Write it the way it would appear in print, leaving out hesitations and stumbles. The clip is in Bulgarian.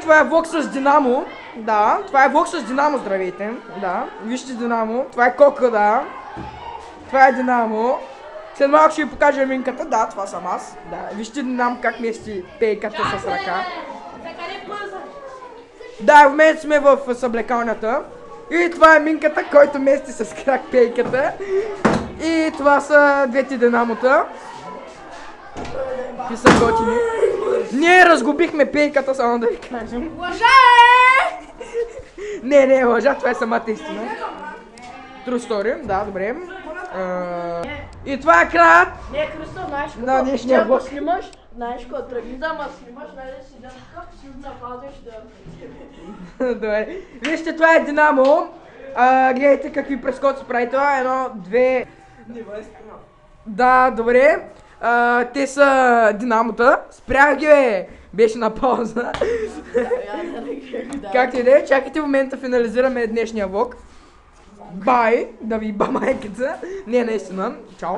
Това е влог с Динамо. Да, това е влог с Динамо, здравейте. Да, вижте Динамо. Това е Кока, да. Това е Динамо. След малко ще ви покажа минката. Да, това съм аз. Да, вижте Динамо как мести пейката с ръка. Да, в момента сме в съблекалнята. И това е минката, който мести с крак пейката. И това са двете Динамота. И са готини. Ние разгубихме пейката, само да ви кажем. Лъжа е! Не е лъжа, това е самата истина. True story, да, добре. И това е краят. Не, Христо, знаеш какво? На днешния влог. Снимаш, знаеш какво? Тръгни да ма снимаш, най-да си да запазваш да... Добре. Вижте, това е Динамо. Гледайте какви прескоци прави това. Едно, две... Да, добре. Те са Динамота. Спрях ги, бе. Беше на пауза. Както и да е, чакайте в момента финализираме днешния влог. Бай, да ви ба майката. Не, наистина. Чао.